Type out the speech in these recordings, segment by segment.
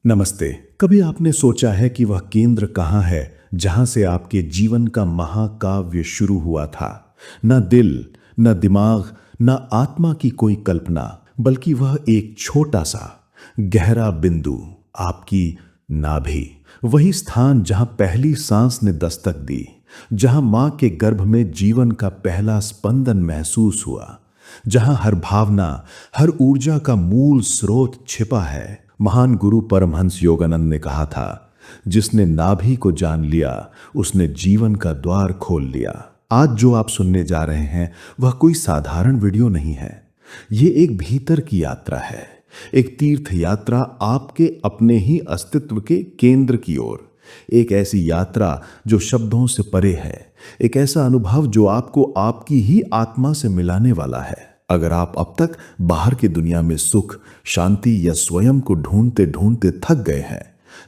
नमस्ते। कभी आपने सोचा है कि वह केंद्र कहाँ है जहां से आपके जीवन का महाकाव्य शुरू हुआ था? न दिल, न दिमाग, न आत्मा की कोई कल्पना, बल्कि वह एक छोटा सा गहरा बिंदु, आपकी नाभि। वही स्थान जहां पहली सांस ने दस्तक दी, जहां मां के गर्भ में जीवन का पहला स्पंदन महसूस हुआ, जहां हर भावना, हर ऊर्जा का मूल स्रोत छिपा है। महान गुरु परमहंस योगानंद ने कहा था, जिसने नाभि को जान लिया उसने जीवन का द्वार खोल लिया। आज जो आप सुनने जा रहे हैं वह कोई साधारण वीडियो नहीं है। ये एक भीतर की यात्रा है, एक तीर्थ यात्रा आपके अपने ही अस्तित्व के केंद्र की ओर। एक ऐसी यात्रा जो शब्दों से परे है, एक ऐसा अनुभव जो आपको आपकी ही आत्मा से मिलाने वाला है। अगर आप अब तक बाहर की दुनिया में सुख, शांति या स्वयं को ढूंढते ढूंढते थक गए हैं,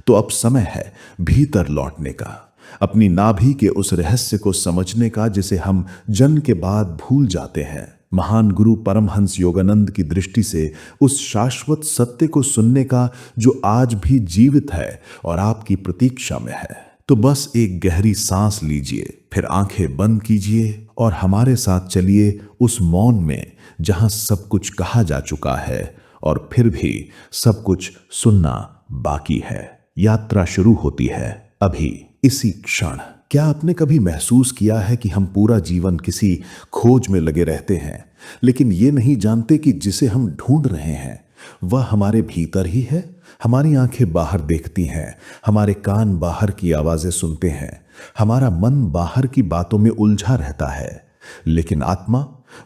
तो अब समय है भीतर लौटने का, अपनी नाभि के उस रहस्य को समझने का जिसे हम जन्म के बाद भूल जाते हैं। महान गुरु परमहंस योगानंद की दृष्टि से उस शाश्वत सत्य को सुनने का जो आज भी जीवित है और आपकी प्रतीक्षा में है। तो बस एक गहरी सांस लीजिए, फिर आंखें बंद कीजिए और हमारे साथ चलिए उस मौन में जहां सब कुछ कहा जा चुका है और फिर भी सब कुछ सुनना बाकी है। यात्रा शुरू होती है अभी, इसी क्षण। क्या आपने कभी महसूस किया है कि हम पूरा जीवन किसी खोज में लगे रहते हैं, लेकिन ये नहीं जानते कि जिसे हम ढूंढ रहे हैं वह हमारे भीतर ही है? हमारी आंखें बाहर देखती हैं, हमारे कान बाहर की आवाजें सुनते हैं, हमारा मन बाहर की बातों में उलझा रहता है, लेकिन आत्मा,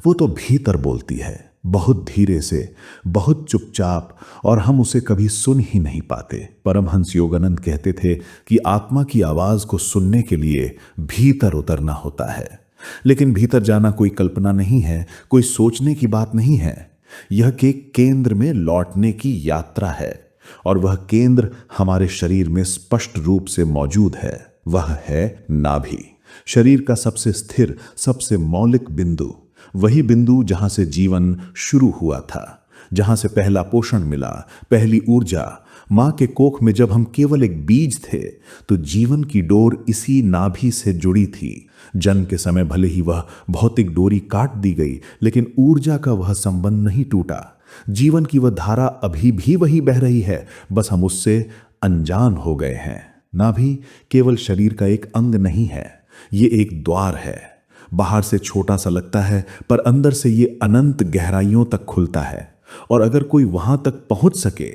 वो तो भीतर बोलती है, बहुत धीरे से, बहुत चुपचाप, और हम उसे कभी सुन ही नहीं पाते। परमहंस योगानंद कहते थे कि आत्मा की आवाज को सुनने के लिए भीतर उतरना होता है। लेकिन भीतर जाना कोई कल्पना नहीं है, कोई सोचने की बात नहीं है। यह के केंद्र में लौटने की यात्रा है, और वह केंद्र हमारे शरीर में स्पष्ट रूप से मौजूद है। वह है नाभि, शरीर का सबसे स्थिर, सबसे मौलिक बिंदु। वही बिंदु जहां से जीवन शुरू हुआ था, जहां से पहला पोषण मिला, पहली ऊर्जा। मां के कोख में जब हम केवल एक बीज थे, तो जीवन की डोर इसी नाभि से जुड़ी थी। जन्म के समय भले ही वह भौतिक डोरी काट दी गई, लेकिन ऊर्जा का वह संबंध नहीं टूटा। जीवन की वह धारा अभी भी वही बह रही है, बस हम उससे अनजान हो गए हैं। नाभि केवल शरीर का एक अंग नहीं है, ये एक द्वार है। बाहर से छोटा सा लगता है, पर अंदर से ये अनंत गहराइयों तक खुलता है। और अगर कोई वहां तक पहुंच सके,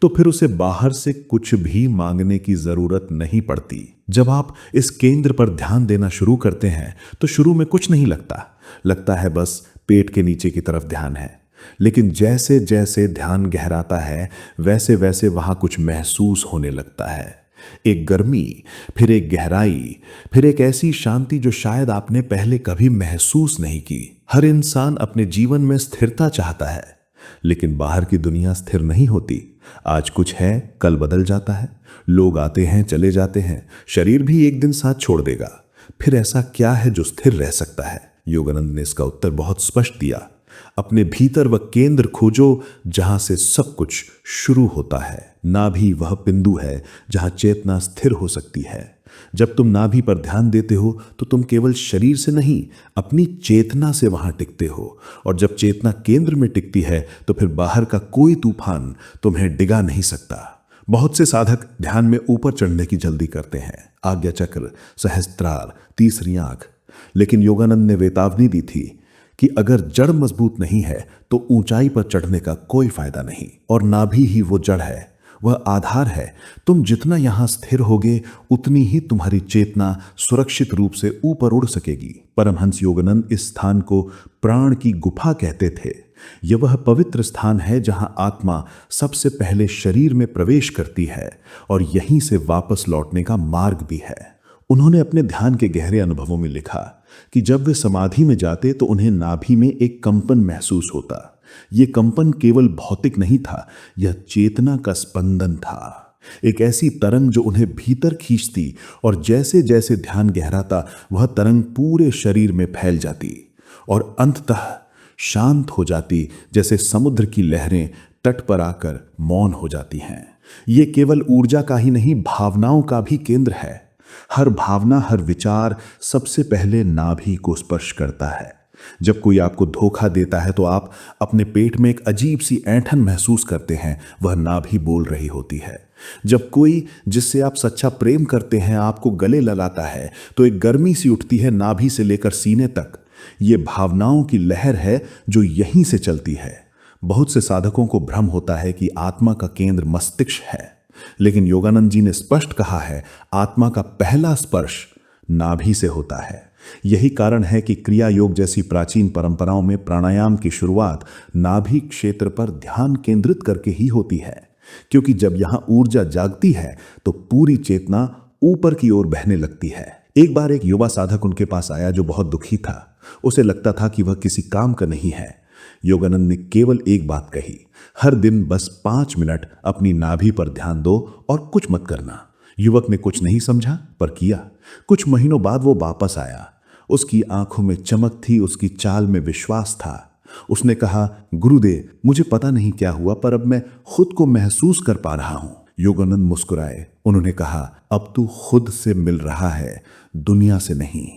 तो फिर उसे बाहर से कुछ भी मांगने की जरूरत नहीं पड़ती। जब आप इस केंद्र पर ध्यान देना शुरू करते हैं, तो शुरू में कुछ नहीं लगता है बस पेट के नीचे की तरफ ध्यान है। लेकिन जैसे जैसे ध्यान गहराता है, वैसे वैसे वहां कुछ महसूस होने लगता है। एक गर्मी, फिर एक गहराई, फिर एक ऐसी शांति जो शायद आपने पहले कभी महसूस नहीं की। हर इंसान अपने जीवन में स्थिरता चाहता है, लेकिन बाहर की दुनिया स्थिर नहीं होती। आज कुछ है, कल बदल जाता है। लोग आते हैं, चले जाते हैं, शरीर भी एक दिन साथ छोड़ देगा। फिर ऐसा क्या है जो स्थिर रह सकता है? योगानंद ने इसका उत्तर बहुत स्पष्ट दिया। अपने भीतर वह केंद्र खोजो जहां से सब कुछ शुरू होता है। नाभि वह बिंदु है जहां चेतना स्थिर हो सकती है। जब तुम नाभि पर ध्यान देते हो, तो तुम केवल शरीर से नहीं, अपनी चेतना से वहां टिकते हो। और जब चेतना केंद्र में टिकती है, तो फिर बाहर का कोई तूफान तुम्हें डिगा नहीं सकता। बहुत से साधक ध्यान में ऊपर चढ़ने की जल्दी करते हैं, आज्ञा चक्र, सहस्त्रार, तीसरी आंख। लेकिन योगानंद ने चेतावनी दी थी कि अगर जड़ मजबूत नहीं है, तो ऊंचाई पर चढ़ने का कोई फायदा नहीं। और नाभि ही वो जड़ है, वह आधार है। तुम जितना यहां स्थिर होगे, उतनी ही तुम्हारी चेतना सुरक्षित रूप से ऊपर उड़ सकेगी। परमहंस योगानंद इस स्थान को प्राण की गुफा कहते थे। यह वह पवित्र स्थान है जहां आत्मा सबसे पहले शरीर में प्रवेश करती है, और यहीं से वापस लौटने का मार्ग भी है। उन्होंने अपने ध्यान के गहरे अनुभवों में लिखा कि जब वे समाधि में जाते, तो उन्हें नाभि में एक कंपन महसूस होता। यह कंपन केवल भौतिक नहीं था, यह चेतना का स्पंदन था। एक ऐसी तरंग जो उन्हें भीतर खींचती, और जैसे जैसे ध्यान गहराता, वह तरंग पूरे शरीर में फैल जाती और अंततः शांत हो जाती, जैसे समुद्र की लहरें तट पर आकर मौन हो जाती हैं। ये केवल ऊर्जा का ही नहीं, भावनाओं का भी केंद्र है। हर भावना, हर विचार सबसे पहले नाभि को स्पर्श करता है। जब कोई आपको धोखा देता है तो आप अपने पेट में एक अजीब सी ऐंठन महसूस करते हैं, वह नाभि बोल रही होती है। जब कोई जिससे आप सच्चा प्रेम करते हैं आपको गले लगाता है तो एक गर्मी सी उठती है नाभि से लेकर सीने तक। ये भावनाओं की लहर है जो यहीं से चलती है। बहुत से साधकों को भ्रम होता है कि आत्मा का केंद्र मस्तिष्क है, लेकिन योगानंद जी ने स्पष्ट कहा है, आत्मा का पहला स्पर्श नाभि से होता है। यही कारण है कि क्रिया योग जैसी प्राचीन परंपराओं में प्राणायाम की शुरुआत नाभि क्षेत्र पर ध्यान केंद्रित करके ही होती है, क्योंकि जब यहां ऊर्जा जागती है तो पूरी चेतना ऊपर की ओर बहने लगती है। एक बार एक युवा साधक उनके पास आया जो बहुत दुखी था। उसे लगता था कि वह किसी काम का नहीं है। योगानंद ने केवल एक बात कही, हर दिन बस 5 मिनट अपनी नाभि पर ध्यान दो और कुछ मत करना। युवक ने कुछ नहीं समझा पर किया। कुछ महीनों बाद वो वापस आया। उसकी आंखों में चमक थी, उसकी चाल में विश्वास था। उसने कहा, गुरुदेव, मुझे पता नहीं क्या हुआ पर अब मैं खुद को महसूस कर पा रहा हूं। योगानंद मुस्कुराए। उन्होंने कहा, अब तू खुद से मिल रहा है, दुनिया से नहीं।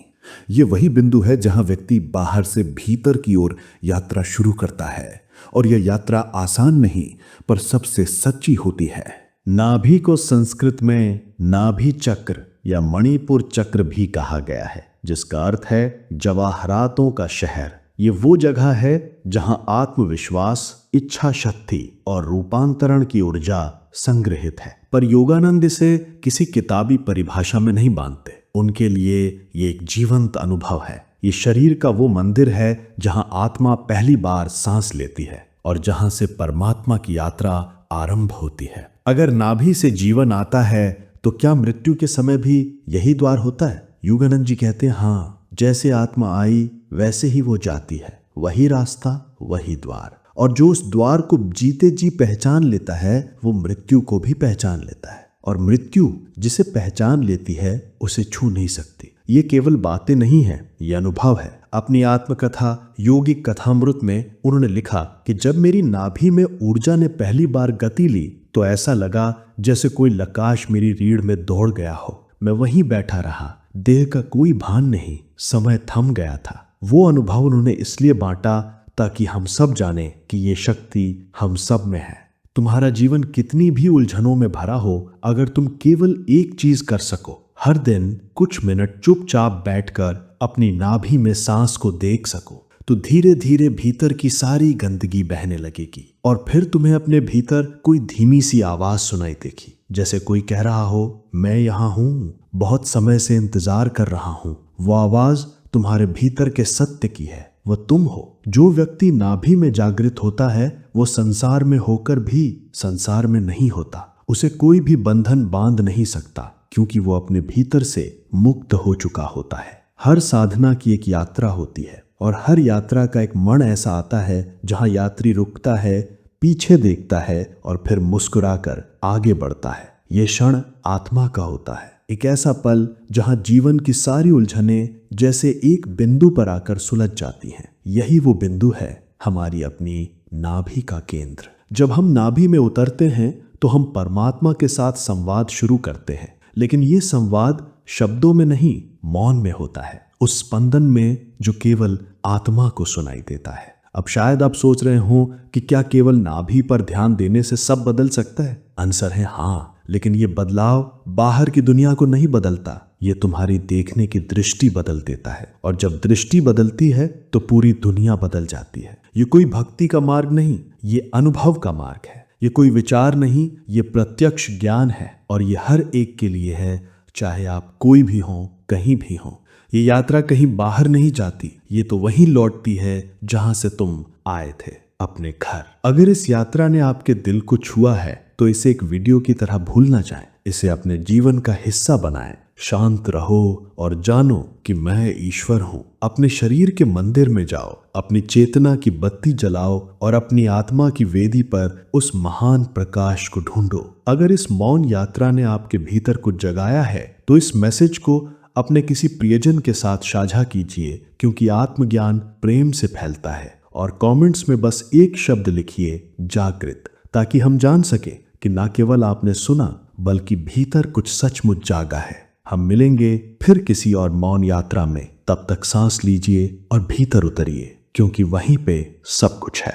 ये वही बिंदु है जहां व्यक्ति बाहर से भीतर की ओर यात्रा शुरू करता है, और यह यात्रा आसान नहीं पर सबसे सच्ची होती है। नाभि को संस्कृत में नाभि चक्र या मणिपुर चक्र भी कहा गया है, जिसका अर्थ है जवाहरातों का शहर। ये वो जगह है जहां आत्मविश्वास, इच्छा शक्ति और रूपांतरण की ऊर्जा संग्रहित है। पर योगानंद इसे किसी किताबी परिभाषा में नहीं बांधते। उनके लिए ये एक जीवंत अनुभव है। ये शरीर का वो मंदिर है जहां आत्मा पहली बार सांस लेती है और जहां से परमात्मा की यात्रा आरंभ होती है। अगर नाभि से जीवन आता है तो क्या मृत्यु के समय भी यही द्वार होता है? योगानंद जी कहते हैं, हाँ, जैसे आत्मा आई वैसे ही वो जाती है। वही रास्ता, वही द्वार। और जो उस द्वार को जीते जी पहचान लेता है वो मृत्यु को भी पहचान लेता है, और मृत्यु जिसे पहचान लेती है उसे छू नहीं सकती। ये केवल बातें नहीं हैं, ये अनुभव है। अपनी आत्मकथा योगिक कथामृत में उन्होंने लिखा कि जब मेरी नाभि में ऊर्जा ने पहली बार गति ली तो ऐसा लगा जैसे कोई लकाश मेरी रीढ़ में दौड़ गया हो। मैं वहीं बैठा रहा, देह का कोई भान नहीं, समय थम गया था। वो अनुभव उन्होंने इसलिए बांटा ताकि हम सब जाने कि ये शक्ति हम सब में है। तुम्हारा जीवन कितनी भी उलझनों में भरा हो, अगर तुम केवल एक चीज कर सको, हर दिन कुछ मिनट चुपचाप बैठकर अपनी नाभि में सांस को देख सको, तो धीरे धीरे भीतर की सारी गंदगी बहने लगेगी। और फिर तुम्हें अपने भीतर कोई धीमी सी आवाज सुनाई देगी, जैसे कोई कह रहा हो, मैं यहाँ हूं, बहुत समय से इंतजार कर रहा हूं। वो आवाज तुम्हारे भीतर के सत्य की है, वह तुम हो। जो व्यक्ति नाभि में जागृत होता है वो संसार में होकर भी संसार में नहीं होता। उसे कोई भी बंधन बांध नहीं सकता, क्योंकि वो अपने भीतर से मुक्त हो चुका होता है। हर साधना की एक यात्रा होती है, और हर यात्रा का एक क्षण ऐसा आता है जहां यात्री रुकता है, पीछे देखता है और फिर मुस्कुराकर आगे बढ़ता है। ये क्षण आत्मा का होता है, एक ऐसा पल जहां जीवन की सारी उलझनें जैसे एक बिंदु पर आकर सुलझ जाती हैं। यही वो बिंदु है, हमारी अपनी नाभि का केंद्र। जब हम नाभि में उतरते हैं तो हम परमात्मा के साथ संवाद शुरू करते हैं, लेकिन ये संवाद शब्दों में नहीं, मौन में होता है, उस स्पंदन में जो केवल आत्मा को सुनाई देता है। अब शायद आप सोच रहे हो कि क्या केवल नाभि पर ध्यान देने से सब बदल सकता है? आंसर है हाँ, लेकिन ये बदलाव बाहर की दुनिया को नहीं बदलता, ये तुम्हारी देखने की दृष्टि बदल देता है। और जब दृष्टि बदलती है तो पूरी दुनिया बदल जाती है। ये कोई भक्ति का मार्ग नहीं, ये अनुभव का मार्ग है। ये कोई विचार नहीं, ये प्रत्यक्ष ज्ञान है, और ये हर एक के लिए है, चाहे आप कोई भी हो, कहीं भी हो। ये यात्रा कहीं बाहर नहीं जाती, ये तो वहीं लौटती है जहां से तुम आए थे, अपने घर। अगर इस यात्रा ने आपके दिल को छुआ है तो इसे एक वीडियो की तरह भूल ना जाएं, इसे अपने जीवन का हिस्सा बनाएं। शांत रहो और जानो कि मैं ईश्वर हूं। अपने शरीर के मंदिर में जाओ, अपनी चेतना की बत्ती जलाओ और अपनी आत्मा की वेदी पर उस महान प्रकाश को ढूंढो। अगर इस मौन यात्रा ने आपके भीतर कुछ जगाया है तो इस मैसेज को अपने किसी प्रियजन के साथ साझा कीजिए, क्योंकि आत्मज्ञान प्रेम से फैलता है। और कमेंट्स में बस एक शब्द लिखिए, जागृत, ताकि हम जान सके कि ना केवल आपने सुना बल्कि भीतर कुछ सचमुच जागा है। हम मिलेंगे फिर किसी और मौन यात्रा में। तब तक सांस लीजिए और भीतर उतरिए, क्योंकि वहीं पे सब कुछ है।